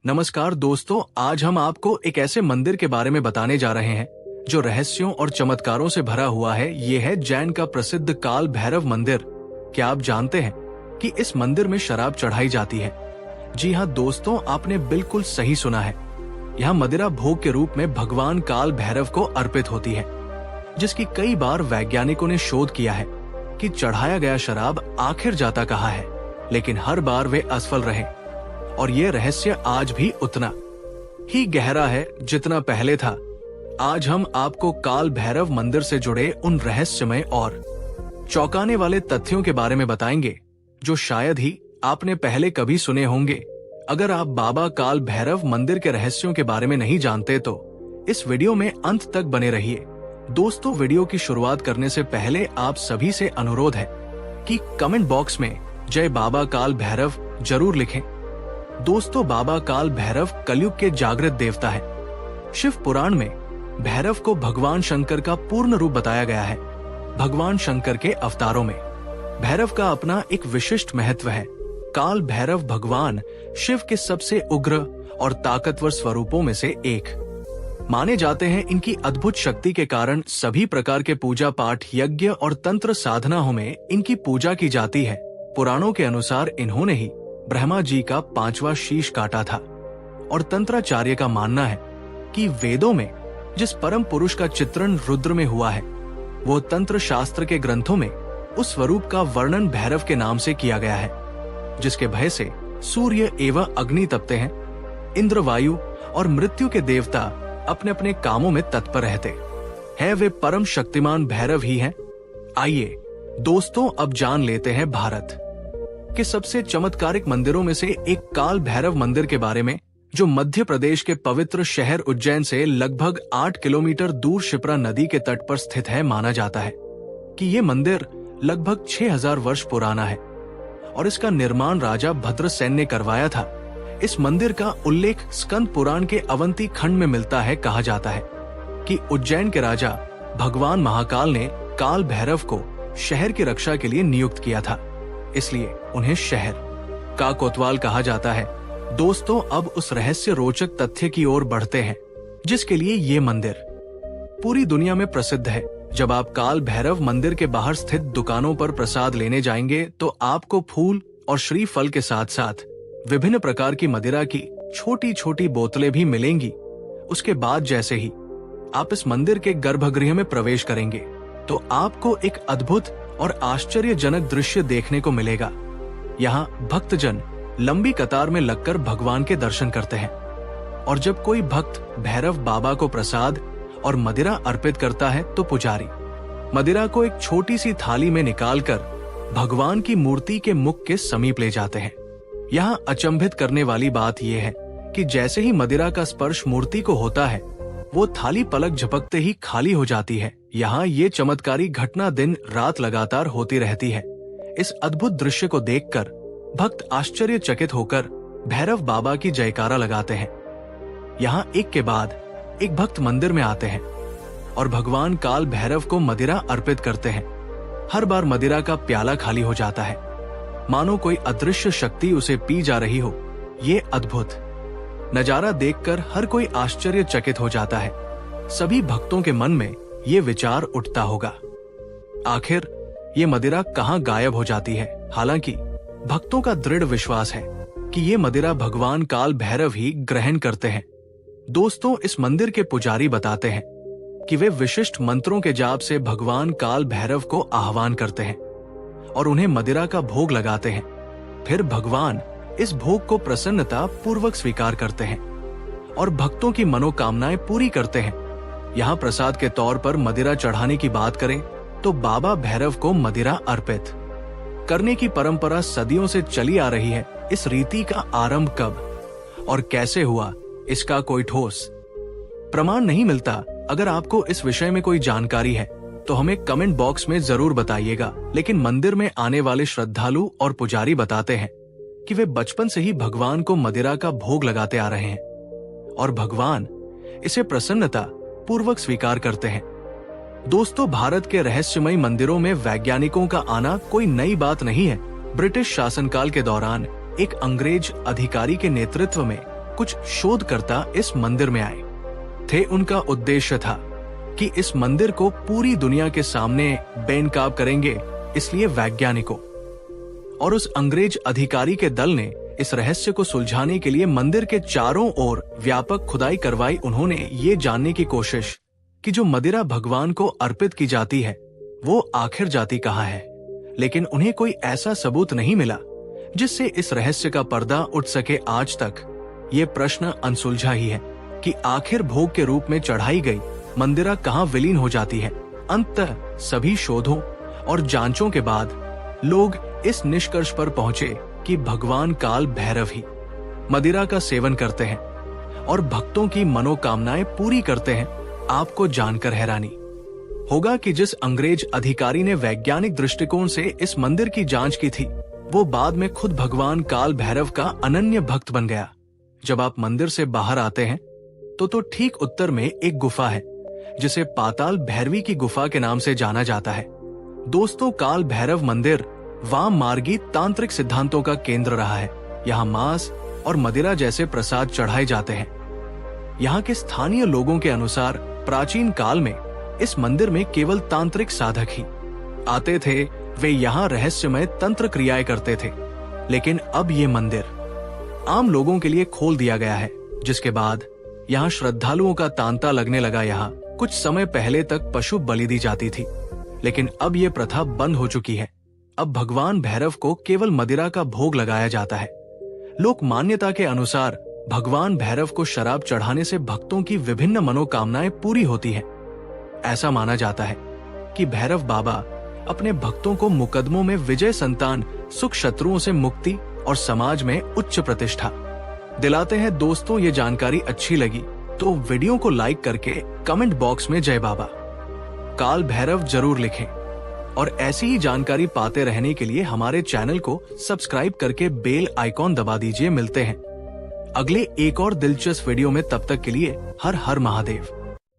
नमस्कार दोस्तों, आज हम आपको एक ऐसे मंदिर के बारे में बताने जा रहे हैं जो रहस्यों और चमत्कारों से भरा हुआ है। ये है जैन का प्रसिद्ध काल भैरव मंदिर। क्या आप जानते हैं कि इस मंदिर में शराब चढ़ाई जाती है? जी हाँ दोस्तों, आपने बिल्कुल सही सुना है। यहाँ मदिरा भोग के रूप में भगवान काल भैरव को अर्पित होती है, जिसकी कई बार वैज्ञानिकों ने शोध किया है कि चढ़ाया गया शराब आखिर जाता कहाँ है, लेकिन हर बार वे असफल रहे। और ये रहस्य आज भी उतना ही गहरा है जितना पहले था। आज हम आपको काल भैरव मंदिर से जुड़े उन रहस्यमय और चौंकाने वाले तथ्यों के बारे में बताएंगे जो शायद ही आपने पहले कभी सुने होंगे। अगर आप बाबा काल भैरव मंदिर के रहस्यों के बारे में नहीं जानते तो इस वीडियो में अंत तक बने रहिए। दोस्तों, वीडियो की शुरुआत करने से पहले आप सभी से अनुरोध है कि कमेंट बॉक्स में जय बाबा काल भैरव जरूर लिखें। दोस्तों, बाबा काल भैरव कलयुग के जागृत देवता है। शिव पुराण में भैरव को भगवान शंकर का पूर्ण रूप बताया गया है। भगवान शंकर के अवतारों में भैरव का अपना एक विशिष्ट महत्व है। काल भैरव भगवान शिव के सबसे उग्र और ताकतवर स्वरूपों में से एक माने जाते हैं। इनकी अद्भुत शक्ति के कारण सभी प्रकार के पूजा पाठ, यज्ञ और तंत्र साधनाओं में इनकी पूजा की जाती है। पुराणों के अनुसार इन्होंने ही ब्रह्मा जी का 5वां शीश काटा था और तंत्राचार्य का मानना है कि वेदों में जिस परम पुरुष का चित्रण रुद्र में हुआ है, वो तंत्र शास्त्र के ग्रंथों में उस स्वरूप का वर्णन भैरव के नाम से किया गया है, जिसके भय से सूर्य एवं अग्नि तपते हैं। इंद्र, वायु और मृत्यु के देवता अपने अपने कामों में तत्पर रहते हैं। वे परम शक्तिमान भैरव ही हैं। आइए दोस्तों, अब जान लेते हैं भारत के सबसे चमत्कारिक मंदिरों में से एक काल भैरव मंदिर के बारे में, जो मध्य प्रदेश के पवित्र शहर उज्जैन से लगभग 8 किलोमीटर दूर शिप्रा नदी के तट पर स्थित है। माना जाता है कि ये मंदिर लगभग 6000 वर्ष पुराना है और इसका निर्माण राजा भद्रसेन ने करवाया था। इस मंदिर का उल्लेख स्कंद पुराण के अवंती खंड में मिलता है। कहा जाता है कि उज्जैन के राजा भगवान महाकाल ने काल भैरव को शहर की रक्षा के लिए नियुक्त किया था, इसलिए उन्हें शहर का कोतवाल कहा जाता है। दोस्तों, अब उस रहस्य रोचक तथ्य की ओर बढ़ते हैं जिसके लिए ये मंदिर पूरी दुनिया में प्रसिद्ध है। जब आप काल भैरव मंदिर के बाहर स्थित दुकानों पर प्रसाद लेने जाएंगे तो आपको फूल और श्रीफल के साथ साथ विभिन्न प्रकार की मदिरा की छोटी छोटी बोतलें भी मिलेंगी। उसके बाद जैसे ही आप इस मंदिर के गर्भगृह में प्रवेश करेंगे तो आपको एक अद्भुत और आश्चर्यजनक दृश्य देखने को मिलेगा। यहाँ भक्तजन लंबी कतार में लगकर भगवान के दर्शन करते हैं और जब कोई भक्त भैरव बाबा को प्रसाद और मदिरा अर्पित करता है तो पुजारी मदिरा को एक छोटी सी थाली में निकालकर भगवान की मूर्ति के मुख के समीप ले जाते हैं। यहाँ अचंभित करने वाली बात यह है कि जैसे ही मदिरा का स्पर्श मूर्ति को होता है, वो थाली पलक झपकते ही खाली हो जाती है। यहाँ ये चमत्कारी घटना दिन रात लगातार होती रहती है। इस अद्भुत दृश्य को देखकर भक्त आश्चर्यचकित होकर भैरव बाबा की जयकारा लगाते हैं। यहाँ एक के बाद एक भक्त मंदिर में आते हैं और भगवान काल भैरव को मदिरा अर्पित करते हैं। हर बार मदिरा का प्याला खाली हो जाता है, मानो कोई अदृश्य शक्ति उसे पी जा रही हो। ये अद्भुत नजारा देखकर हर कोई आश्चर्यचकित हो जाता है। सभी भक्तों के मन में ये विचार उठता होगा, आखिर ये मदिरा कहाँ गायब हो जाती है। हालांकि भक्तों का दृढ़ विश्वास है कि ये मदिरा भगवान काल भैरव ही ग्रहण करते हैं। दोस्तों, इस मंदिर के पुजारी बताते हैं कि वे विशिष्ट मंत्रों के जाप से भगवान काल भैरव को आह्वान करते हैं और उन्हें मदिरा का भोग लगाते हैं। फिर भगवान इस भोग को प्रसन्नता पूर्वक स्वीकार करते हैं और भक्तों की मनोकामनाएं पूरी करते हैं। यहाँ प्रसाद के तौर पर मदिरा चढ़ाने की बात करें तो बाबा भैरव को मदिरा अर्पित करने की परंपरा सदियों से चली आ रही है। इस रीति का आरंभ कब और कैसे हुआ, इसका कोई ठोस प्रमाण नहीं मिलता। अगर आपको इस विषय में कोई जानकारी है तो हमें कमेंट बॉक्स में जरूर बताइएगा। लेकिन मंदिर में आने वाले श्रद्धालु और पुजारी बताते हैं कि वे बचपन से ही भगवान को मदिरा का भोग लगाते आ रहे हैं और भगवान इसे प्रसन्नता पूर्वक स्वीकार करते हैं। दोस्तों, भारत के रहस्यमय मंदिरों में वैज्ञानिकों का आना कोई नई बात नहीं है। ब्रिटिश शासनकाल के दौरान एक अंग्रेज अधिकारी के नेतृत्व में कुछ शोधकर्ता इस मंदिर में आए थे। उनका उद्देश्य था कि इस मंदिर को पूरी दुनिया के सामने बेनकाब करेंगे, इसलिए वैज्ञानिकों और उस अंग्रेज अधिकारी के दल ने इस रहस्य को सुलझाने के लिए मंदिर के चारों ओर व्यापक खुदाई करवाई। उन्होंने ये जानने की कोशिश कि जो मदिरा भगवान को अर्पित की जाती है वो आखिर जाती कहाँ है, लेकिन उन्हें कोई ऐसा सबूत नहीं मिला जिससे इस रहस्य का पर्दा उठ सके। आज तक ये प्रश्न अनसुलझा ही है कि आखिर भोग के रूप में चढ़ाई गई मंदिरा कहाँ विलीन हो जाती है। अंततः सभी शोधों और जांचों के बाद लोग इस निष्कर्ष पर पहुंचे कि भगवान काल भैरव ही मदिरा का सेवन करते हैं और भक्तों की मनोकामनाएं पूरी करते हैं। आपको जानकर हैरानी होगा कि जिस अंग्रेज अधिकारी ने वैज्ञानिक दृष्टिकोण से इस मंदिर की जांच की थी, वो बाद में खुद भगवान काल भैरव का अनन्य भक्त बन गया। जब आप मंदिर से बाहर आते हैं तो ठीक उत्तर में एक गुफा है जिसे पाताल भैरवी की गुफा के नाम से जाना जाता है। दोस्तों, काल भैरव मंदिर वाम मार्गी तांत्रिक सिद्धांतों का केंद्र रहा है। यहाँ मांस और मदिरा जैसे प्रसाद चढ़ाए जाते हैं। यहाँ के स्थानीय लोगों के अनुसार प्राचीन काल में इस मंदिर में केवल तांत्रिक साधक ही आते थे। वे यहाँ रहस्यमय तंत्र क्रियाएं करते थे। लेकिन अब ये मंदिर आम लोगों के लिए खोल दिया गया है, जिसके बाद यहाँ श्रद्धालुओं का तांता लगने लगा। यहाँ कुछ समय पहले तक पशु बलि दी जाती थी, लेकिन अब ये प्रथा बंद हो चुकी है। अब भगवान भैरव को केवल मदिरा का भोग लगाया जाता है। लोक मान्यता के अनुसार भगवान भैरव को शराब चढ़ाने से भक्तों की विभिन्न मनोकामनाएं पूरी होती हैं। ऐसा माना जाता है कि भैरव बाबा अपने भक्तों को मुकदमों में विजय, संतान, सुख, शत्रुओं से मुक्ति और समाज में उच्च प्रतिष्ठा दिलाते हैं। दोस्तों, ये जानकारी अच्छी लगी तो वीडियो को लाइक करके कमेंट बॉक्स में जय बाबा काल भैरव जरूर लिखें और ऐसी ही जानकारी पाते रहने के लिए हमारे चैनल को सब्सक्राइब करके बेल आइकॉन दबा दीजिए। मिलते हैं अगले एक और दिलचस्प वीडियो में, तब तक के लिए हर हर महादेव।